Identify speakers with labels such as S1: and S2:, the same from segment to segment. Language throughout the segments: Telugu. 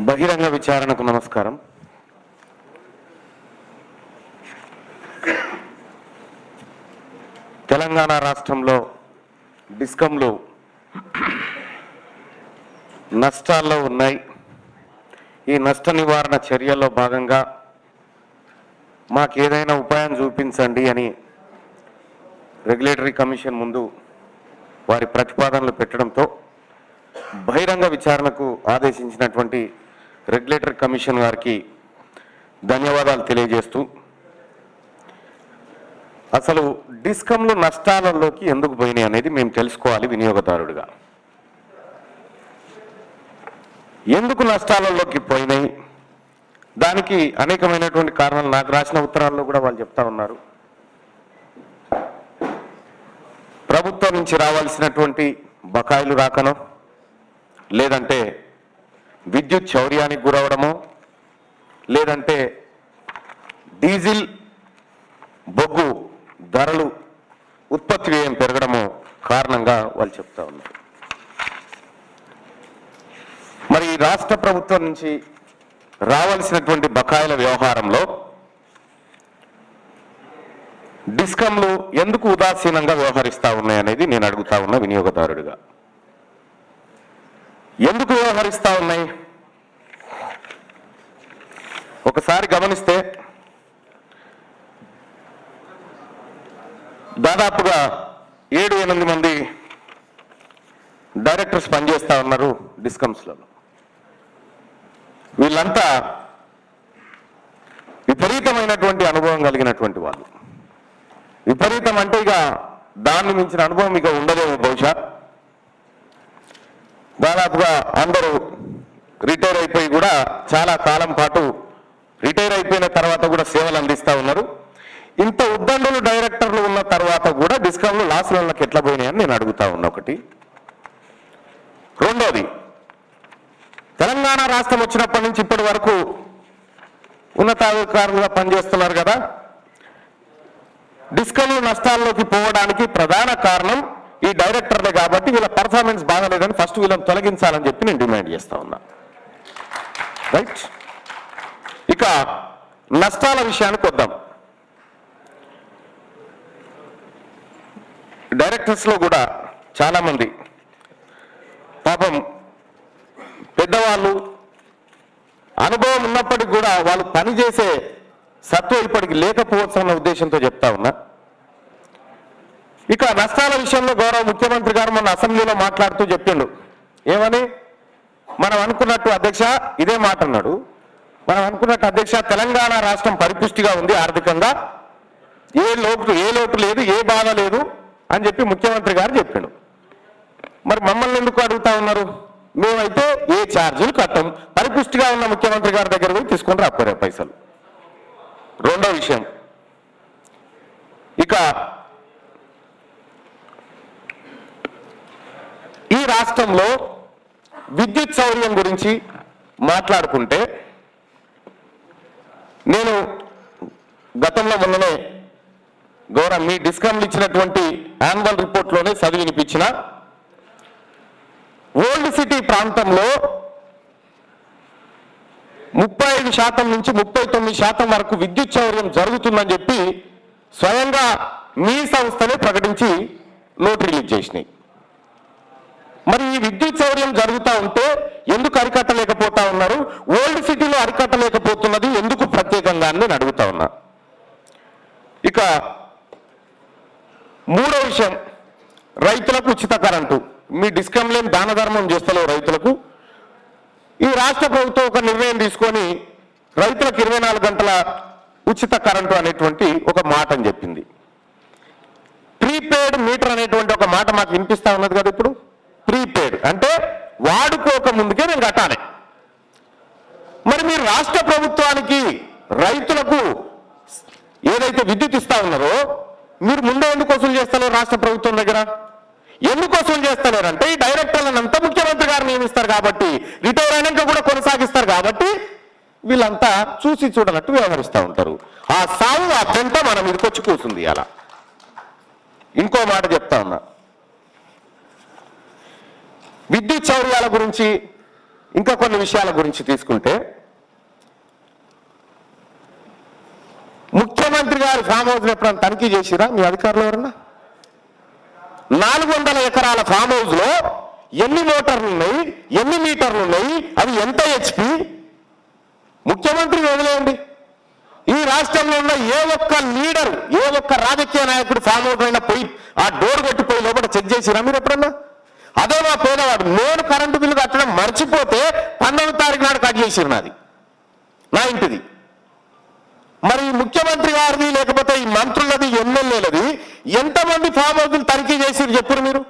S1: బహిరంగ విచారణకు నమస్కారం. తెలంగాణ రాష్ట్రంలో డిస్కంలు నష్టాల్లో ఉన్నాయి. ఈ నష్ట నివారణ చర్యల్లో భాగంగా మాకు ఏదైనా ఉపాయం చూపించండి అని రెగ్యులేటరీ కమిషన్ ముందు వారి ప్రతిపాదనలు పెట్టడంతో బహిరంగ విచారణకు ఆదేశించినటువంటి రెగ్యులేటరీ కమిషన్ వారికి ధన్యవాదాలు తెలియజేస్తూ, అసలు డిస్కంలు నష్టాలలోకి ఎందుకు పోయినాయి అనేది మేము తెలుసుకోవాలి. వినియోగదారుడిగా ఎందుకు నష్టాలలోకి పోయినాయి, దానికి అనేకమైనటువంటి కారణాలు నాకు రాసిన ఉత్తరాల్లో కూడా వాళ్ళు చెప్తా ఉన్నారు. ప్రభుత్వం నుంచి రావాల్సినటువంటి బకాయిలు రాకనో, లేదంటే విద్యుత్ చౌర్యానికి గురవడమో, లేదంటే డీజిల్ బొగ్గు ధరలు ఉత్పత్తి వ్యయం పెరగడమో కారణంగా వాళ్ళు చెప్తా ఉన్నారు. మరి రాష్ట్ర ప్రభుత్వం నుంచి రావాల్సినటువంటి బకాయిల వ్యవహారంలో డిస్కంలు ఎందుకు ఉదాసీనంగా వ్యవహరిస్తూ ఉన్నాయనేది నేను అడుగుతా ఉన్నా వినియోగదారుడిగా. ఎందుకు వ్యవహరిస్తూ ఉన్నాయి? ఒకసారి గమనిస్తే దాదాపుగా 7-8 మంది డైరెక్టర్స్ పనిచేస్తూ ఉన్నారు డిస్కమ్స్లలో. వీళ్ళంతా విపరీతమైనటువంటి అనుభవం కలిగినటువంటి వాళ్ళు. విపరీతం అంటే ఇక దాన్ని మించిన అనుభవం ఇక ఉండదేమో బహుశా. దాదాపుగా అందరూ రిటైర్ అయిపోయి కూడా చాలా కాలం పాటు రిటైర్ అయిపోయిన తర్వాత కూడా సేవలు అందిస్తూ ఉన్నారు. ఇంత ఉద్దండులు డైరెక్టర్లు ఉన్న తర్వాత కూడా డిస్కౌంట్లు లాస్లకి ఎట్లా పోయినాయని నేను అడుగుతా ఉన్నా. ఒకటి. రెండోది, తెలంగాణ రాష్ట్రం వచ్చినప్పటి నుంచి ఇప్పటి వరకు ఉన్నతాధికారులుగా పనిచేస్తున్నారు కదా, డిస్కౌంట్లు నష్టాల్లోకి పోవడానికి ప్రధాన కారణం ఈ డైరెక్టర్లే కాబట్టి వీళ్ళ పర్ఫార్మెన్స్ బాగాలేదని ఫస్ట్ వీళ్ళని తొలగించాలని చెప్పి నేను డిమాండ్ చేస్తా ఉన్నా. రైట్. ఇక నష్టాల విషయానికి వద్దాం. డైరెక్టర్స్లో కూడా చాలామంది పాపం పెద్దవాళ్ళు, అనుభవం ఉన్నప్పటికీ కూడా వాళ్ళు పనిచేసే సత్వం ఇప్పటికి లేకపోవచ్చు అన్న ఉద్దేశంతో చెప్తా ఉన్నా. ఇక నష్టాల విషయంలో గౌరవ ముఖ్యమంత్రి గారు మొన్న అసెంబ్లీలో మాట్లాడుతూ చెప్పిండు. ఏమని? మనం అనుకున్నట్టు అధ్యక్ష, ఇదే మాట అన్నాడు, మనం అనుకున్నట్టు అధ్యక్ష తెలంగాణ రాష్ట్రం పరిపుష్టిగా ఉంది ఆర్థికంగా, ఏ లోటు లేదు, ఏ బాధ లేదు అని చెప్పి ముఖ్యమంత్రి గారు చెప్పిండు. మరి మమ్మల్ని ఎందుకు అడుగుతా ఉన్నారు? మేమైతే ఏ ఛార్జీలు కట్టం, పరిపుష్టిగా ఉన్న ముఖ్యమంత్రి గారి దగ్గర పోయి తీసుకొని రాకపోయే పైసలు. రెండో విషయం, ఇక ఈ రాష్ట్రంలో విద్యుత్ చౌర్యం గురించి మాట్లాడుకుంటే, నేను గతంలో మొన్ననే గౌరవ మీ డిస్కమ్లు ఇచ్చినటువంటి యాన్యువల్ రిపోర్ట్లోనే చదివి వినిపించిన, ఓల్డ్ సిటీ ప్రాంతంలో 35% నుంచి 39% వరకు విద్యుత్ చౌర్యం జరుగుతుందని చెప్పి స్వయంగా మీ సంస్థలే ప్రకటించి నోట్ రిలీజ్ చేసినాయి. మరి ఈ విద్యుత్ చౌర్యం జరుగుతూ ఉంటే ఎందుకు అరికట్టలేకపోతా ఉన్నారు? ఓల్డ్ సిటీలో అరికట్టలేకపోతున్నది ఎందుకు ప్రత్యేకంగా అని నేను అడుగుతా ఉన్నా. ఇక మూడో విషయం, రైతులకు ఉచిత కరెంటు. మీ డిస్కంలేం దాన ధర్మం చేస్తలేవు రైతులకు. ఈ రాష్ట్ర ప్రభుత్వం ఒక నిర్ణయం తీసుకొని రైతులకు 24 గంటల ఉచిత కరెంటు అనేటువంటి ఒక మాట అని చెప్పింది. ప్రీపెయిడ్ మీటర్ అనేటువంటి ఒక మాట మాకు వినిపిస్తా ఉన్నది కదా. ఇప్పుడు ప్రీపెయిడ్ అంటే వాడుకోక ముందుకే నేను కట్టాలి. మరి మీరు రాష్ట్ర ప్రభుత్వానికి రైతులకు ఏదైతే విద్యుత్ ఇస్తా ఉన్నారో మీరు ముందే ఎందుకు వసూలు చేస్తలేరు? రాష్ట్ర ప్రభుత్వం దగ్గర ఎందుకు వసూలు చేస్తలేరంటే ఈ డైరెక్టర్లనంతా ముఖ్యమంత్రి గారు నియమిస్తారు కాబట్టి, రిటైర్ అయినాక కూడా కొనసాగిస్తారు కాబట్టి వీళ్ళంతా చూసి చూడనట్టు వ్యవహరిస్తూ ఉంటారు. ఆ సాగు ఆ పెంట మనం ఇదికొచ్చి కూర్చుంది. అలా ఇంకో మాట చెప్తా ఉన్నా, విద్యుత్ చౌర్యాల గురించి ఇంకా కొన్ని విషయాల గురించి తీసుకుంటే, ముఖ్యమంత్రి గారి ఫామ్ హౌస్ ఎప్పుడన్నా తనిఖీ చేసిరా మీ అధికారులు ఎవరన్నా? 400 ఎకరాల ఫామ్ హౌస్ లో ఎన్ని మోటార్లు ఉన్నాయి, ఎన్ని మీటర్లు ఉన్నాయి, అవి ఎంత హెచ్పి? ముఖ్యమంత్రి వదిలేయండి, ఈ రాష్ట్రంలో ఉన్న ఏ ఒక్క లీడర్, ఏ ఒక్క రాజకీయ నాయకుడు ఫామ్ హౌస్ అయినా పోయి ఆ డోర్ కొట్టిపోయి లోపల చెక్ చేసిరా మీరు ఎప్పుడన్నా? అదే మా పేదవాడు, నేను కరెంటు బిల్లు కట్టడం మర్చిపోతే 12వ తారీఖు నాడు కట్ చేసిరు నాది, నా ఇంటిది. మరి ముఖ్యమంత్రి గారిది లేకపోతే ఈ మంత్రులది, ఎమ్మెల్యేలది ఎంతమంది ఫామ్ హౌస్లు తనిఖీ చేసిరు చెప్పురు మీరు?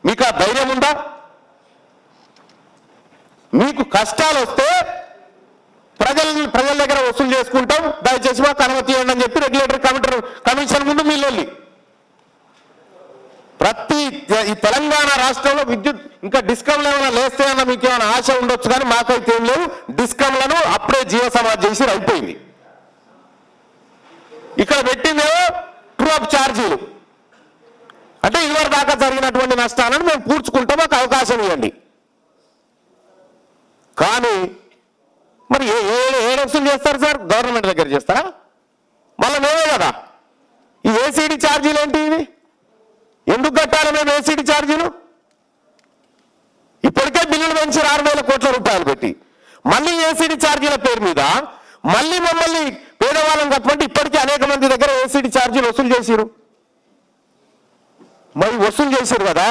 S1: మీకు ఆ ధైర్యం ఉందా? మీకు కష్టాలు వస్తే ప్రజల దగ్గర వసూలు చేసుకుంటాం, దయచేసి మాకు అనుమతి ఇవ్వండి అని చెప్పి రెగ్యులేటరీ కమిషన్ ముందు మీళ్ళి ప్రతి ఈ తెలంగాణ రాష్ట్రంలో విద్యుత్ ఇంకా డిస్కంలు ఏమైనా లేస్తాయన్న మీకు ఏమైనా ఆశ ఉండొచ్చు, కానీ మాకైతే ఏం లేవు. డిస్కంలను అప్పుడే జీవ సమాజ్ చేసి అయిపోయింది. ఇక్కడ పెట్టిందేమో ట్రూ అప్ ఛార్జీలు, అంటే ఇదివరకు దాకా జరిగినటువంటి నష్టాలను మేము పూడ్చుకుంటాం, మాకు అవకాశం ఇవ్వండి. కానీ మరి ఏ వసూలు చేస్తారు సార్? గవర్నమెంట్ దగ్గర చేస్తారా? మళ్ళీ మేమే కదా. ఈ ఏసీడీ ఛార్జీలు ఏంటి? ఇవి ఎందుకు కట్టాలి మేము ఏసీడీ ఛార్జీలు? ఇప్పటికే బిల్లులు పెంచి 6,000 కోట్ల రూపాయలు పెట్టి మళ్ళీ ఏసీడీ ఛార్జీల పేరు మీద మళ్ళీ మమ్మల్ని పేదవాళ్ళని కట్టమంటే ఇప్పటికీ అనేక మంది దగ్గర ఏసీడీ ఛార్జీలు వసూలు చేసిరు. మరి వసూలు చేశారు కదా,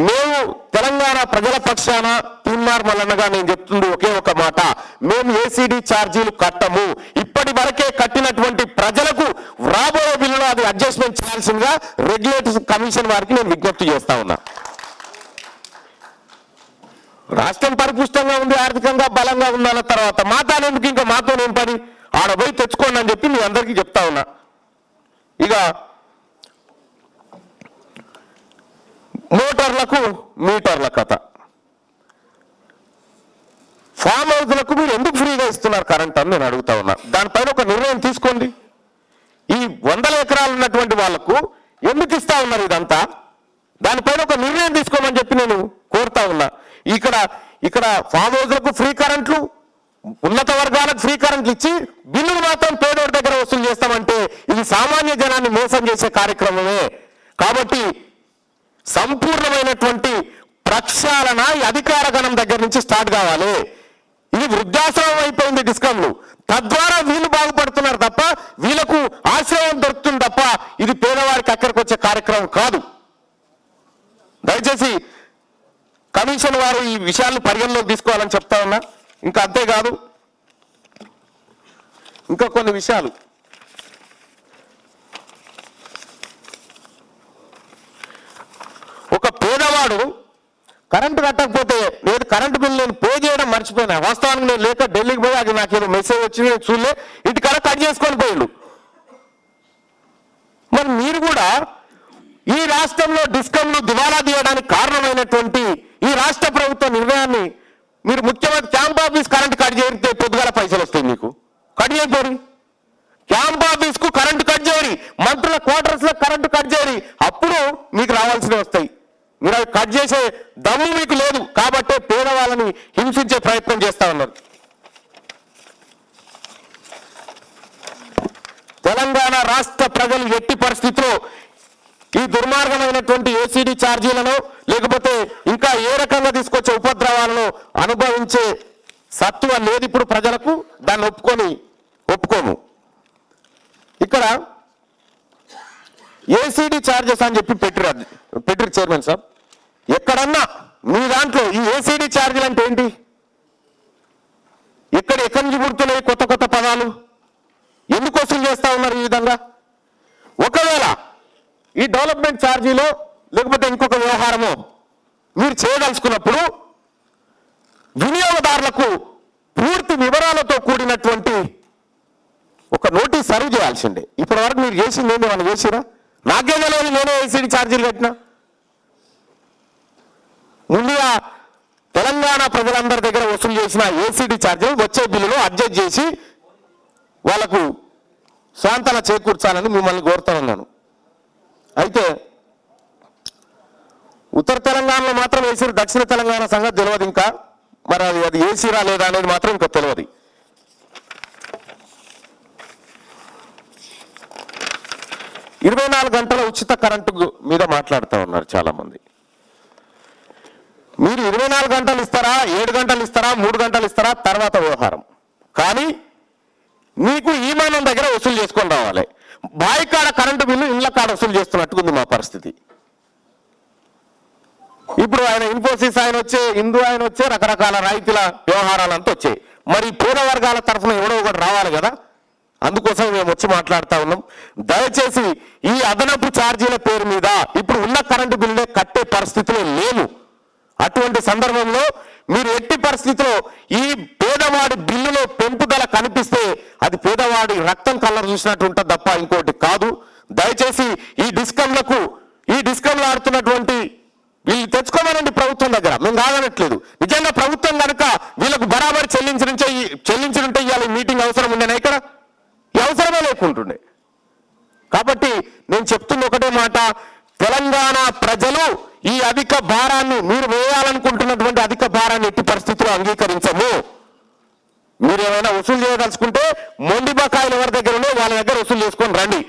S1: మేము తెలంగాణ ప్రజల పక్షాన తీన్మార్ మల్లన్నగా నేను చెప్తుంది ఒకే ఒక మాట, మేము ఏసీడీ ఛార్జీలు కట్టము. ఇప్పటి వరకే కట్టినటువంటి ప్రజలకు రాబోయే బిల్లులో అది అడ్జస్ట్మెంట్ చేయాల్సిందిగా రెగ్యులేటరీ కమిషన్ వారికి నేను విజ్ఞప్తి చేస్తా ఉన్నా. రాష్ట్రం పరిపుష్టంగా ఉంది, ఆర్థికంగా బలంగా ఉందన్న తర్వాత మాతానేందుకు ఇంకా మాతో ఏం పని, ఆడపోయి తెచ్చుకోండి అని చెప్పి మీ అందరికీ చెప్తా ఉన్నా. ఇక మోటార్లకు మీటర్ల కథ, ఫామ్ హౌస్లకు మీరు ఎందుకు ఫ్రీగా ఇస్తున్నారు కరెంట్ అని నేను అడుగుతా ఉన్నా. దానిపైన ఒక నిర్ణయం తీసుకోండి. ఈ 100 ఎకరాలు ఉన్నటువంటి వాళ్లకు ఎందుకు ఇస్తా ఉన్నారు ఇదంతా? దానిపైన ఒక నిర్ణయం తీసుకోమని చెప్పి నేను కోరుతా ఉన్నా. ఇక్కడ ఫామ్ హౌస్లకు ఫ్రీ కరెంట్లు, ఉన్నత వర్గాలకు ఫ్రీ కరెంట్లు ఇచ్చి బిల్లులు మాత్రం పేదోడి దగ్గర వసూలు చేస్తామంటే ఇది సామాన్య జనాన్ని మోసం చేసే కార్యక్రమమే. కాబట్టి సంపూర్ణమైనటువంటి ప్రక్షాళన ఈ అధికార గణం దగ్గర నుంచి స్టార్ట్ కావాలి. ఇది వృద్ధాశ్రమం అయిపోయింది డిస్కంలు, తద్వారా వీళ్ళు బాగుపడుతున్నారు తప్ప వీళ్ళకు ఆశ్రయం దొరుకుతుంది తప్ప ఇది పేదవారికి అక్కడికి వచ్చే కార్యక్రమం కాదు. దయచేసి కమిషన్ వారు ఈ విషయాలను పరిగణలోకి తీసుకోవాలని చెప్తా ఉన్నా. ఇంకా అంతేకాదు, ఇంకా కొన్ని విషయాలు ఒక పేదవాడు కరెంటు కట్టకపోతే లేదు కరెంటు బిల్లు నేను పే చేయడం మర్చిపోయినా, వాస్తవానికి నేను లేక ఢిల్లీకి పోయి అది నాకు ఏదో మెసేజ్ వచ్చింది నేను చూడలే, ఇంటికాడ కట్ చేసుకొని పోయిండు. మరి మీరు కూడా ఈ రాష్ట్రంలో డిస్కంలు దివాలా తీయడానికి కారణమైనటువంటి ఈ రాష్ట్ర ప్రభుత్వ నిర్ణయాన్ని మీరు ముఖ్యమంత్రి క్యాంప్ ఆఫీస్ కరెంటు కట్ చేస్తే పొద్దుగాల పైసలు వస్తాయి, మీకు కట్ చేయపోరు. క్యాంప్ ఆఫీస్ కు కరెంటు కట్ చేయరు, మంత్రుల క్వార్టర్స్ లో కరెంటు కట్ చేయరు, అప్పుడు మీకు రావాల్సినవి వస్తాయి. మీరు అవి కట్ చేసే దమ్ము మీకు లేదు కాబట్టి పేదవాళ్ళని హింసించే ప్రయత్నం చేస్తా ఉన్నారు. తెలంగాణ రాష్ట్ర ప్రజలు ఎట్టి పరిస్థితిలో ఈ దుర్మార్గమైనటువంటి ఏసీడీ ఛార్జీలను లేకపోతే ఇంకా ఏ రకంగా తీసుకొచ్చే ఉపద్రవాలను అనుభవించే సత్తువ లేదు ఇప్పుడు ప్రజలకు. దాన్ని ఒప్పుకోము. ఇక్కడ ఏసీడీ ఛార్జెస్ అని చెప్పి పెట్టిరు చైర్మన్ సార్. ఎక్కడన్నా మీ దాంట్లో ఈ ఏసీడీ ఛార్జీలు అంటే ఏంటి? ఎక్కడి నుంచి పుడుతున్నాయి కొత్త కొత్త పదాలు? ఎందుకు వసూలు చేస్తా ఉన్నారు ఈ విధంగా? ఒకవేళ ఈ డెవలప్మెంట్ ఛార్జీలో లేకపోతే ఇంకొక వ్యవహారమో మీరు చేయదలుచుకున్నప్పుడు వినియోగదారులకు పూర్తి వివరాలతో కూడినటువంటి ఒక నోటీస్ సర్వ్ చేయాల్సిందే. ఇప్పటి వరకు మీరు చేసింది ఏంటి? మనం చేసిరా? నాకే తెలియదు, నేనే ఏసీడీ ఛార్జీలు కట్టినా. ముందుగా తెలంగాణ ప్రజలందరి దగ్గర వసూలు చేసిన ఏసీడీ ఛార్జీలు వచ్చే బిల్లులో అడ్జస్ట్ చేసి వాళ్లకు శాంతన చేకూర్చాలని మిమ్మల్ని కోరుతా ఉన్నాను. అయితే ఉత్తర తెలంగాణలో మాత్రం వేసారు, దక్షిణ తెలంగాణ సంగతి తెలియదు. ఇంకా మరి అది ఏసీరా లేదా అనేది మాత్రం ఇంకా తెలియదు. ఇరవై 24 గంటల ఉచిత కరెంటు మీద మాట్లాడుతూ ఉన్నారు చాలా మంది. మీరు 24 గంటలు ఇస్తారా, 7 గంటలు ఇస్తారా, 3 గంటలు ఇస్తారా తర్వాత వ్యవహారం, కానీ మీకు ఈమానం దగ్గర వసూలు చేసుకొని రావాలి. బావి కాడ కరెంటు బిల్లు ఇళ్ల కాడ వసూలు చేస్తున్నట్టుకుంది మా పరిస్థితి. ఇప్పుడు ఆయన ఇన్ఫోసిస్ ఆయన వచ్చే, హిందూ ఆయన వచ్చే, రకరకాల రైతుల వ్యవహారాలంతా వచ్చాయి. మరి పేద వర్గాల తరఫున ఎవడో ఒకటి రావాలి కదా, అందుకోసం మేము వచ్చి మాట్లాడుతూ ఉన్నాం. దయచేసి ఈ అదనపు ఛార్జీల పేరు మీద ఇప్పుడు ఉన్న కరెంటు బిల్లునే కట్టే పరిస్థితిలో లేవు. అటువంటి సందర్భంలో మీరు ఎట్టి పరిస్థితిలో ఈ పేదవాడి బిల్లులో పెంపుదల కనిపిస్తే అది పేదవాడి రక్తం కలర్ చూసినట్టు ఉంటుంది తప్ప ఇంకోటి కాదు. దయచేసి ఈ డిస్కంలో ఆడుతున్నటువంటి వీళ్ళు తెచ్చుకోమనండి ప్రభుత్వం దగ్గర, మేము కాదనట్లేదు. నిజంగా ప్రభుత్వం కనుక వీళ్ళకు బరాబరి చెల్లించుంటే ఇవాళ మీటింగ్ అవసరం ఉండేనా? ఇక్కడ ఈ అవసరమే లేకుంటుండే. కాబట్టి నేను చెప్తున్న ఒకటే మాట, తెలంగాణ ప్రజలు ఈ అధిక భారాన్ని, మీరు వేయాలనుకుంటున్నటువంటి అధిక భారాన్ని ఎట్టి పరిస్థితుల్లో అంగీకరించము. మీరు ఏమైనా వసూలు చేయదలుచుకుంటే మొండి బకాయిలు ఎవరి దగ్గరనో వాళ్ళ దగ్గర వసూలు చేసుకొని రండి.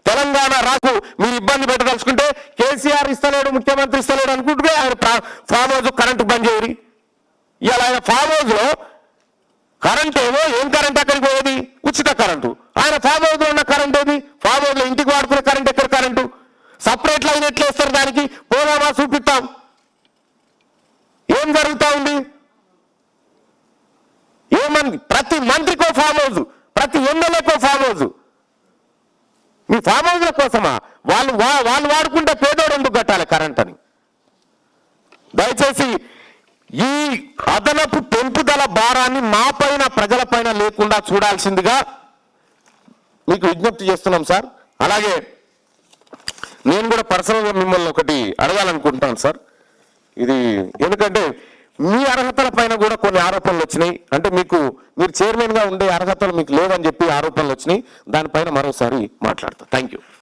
S1: తెలంగాణ రాకు మీరు ఇబ్బంది పెట్టదలుచుకుంటే కేసీఆర్ ఇస్తలేడు, ముఖ్యమంత్రి ఇస్తలేడు అనుకుంటే ఆయన ఫామ్ హౌస్ కరెంటు బంద్ చేయరు. ఇవాళ ఆయన ఫామ్ హౌస్ లో కరెంట్ ఏమో, ఏం కరెంట్ అక్కడికి పోయేది? ఉచిత కరెంటు. ఆయన ఫామ్ హౌస్ లో ఉన్న కరెంట్ ఏది? ఫామ్ హౌస్ లో ఇంటికి వాడుకునే కరెంట్ ఎక్కడ కరెంటు? సపరేట్ లైన్ ఎట్లా ఇస్తారు దానికి? పోదామా చూపిస్తాం. ఏం జరుగుతా ఉంది? ఏమంది? ప్రతి మంత్రికో ఫామ్ హౌస్, ప్రతి ఎమ్మెల్యేకో ఫామ్ హౌస్. మీ ఫామ్ హౌస్ల కోసమా? వాళ్ళు వాడుకుంటే పేదోడు ఎందుకు కట్టాలి కరెంట్ అని? దయచేసి ఈ అదనపు పెంపుదల భారాన్ని మా పైన, ప్రజల పైన లేకుండా చూడాల్సిందిగా మీకు విజ్ఞప్తి చేస్తున్నాం సార్. అలాగే నేను కూడా పర్సనల్గా మిమ్మల్ని ఒకటి అడగాలనుకుంటున్నాను సార్. ఇది ఎందుకంటే మీ అర్హతల పైన కూడా కొన్ని ఆరోపణలు వచ్చినాయి. అంటే మీరు చైర్మన్ గా ఉండే అర్హతలు మీకు లేవని చెప్పి ఆరోపణలు వచ్చినాయి. దానిపైన మరోసారి మాట్లాడతా. Thank you.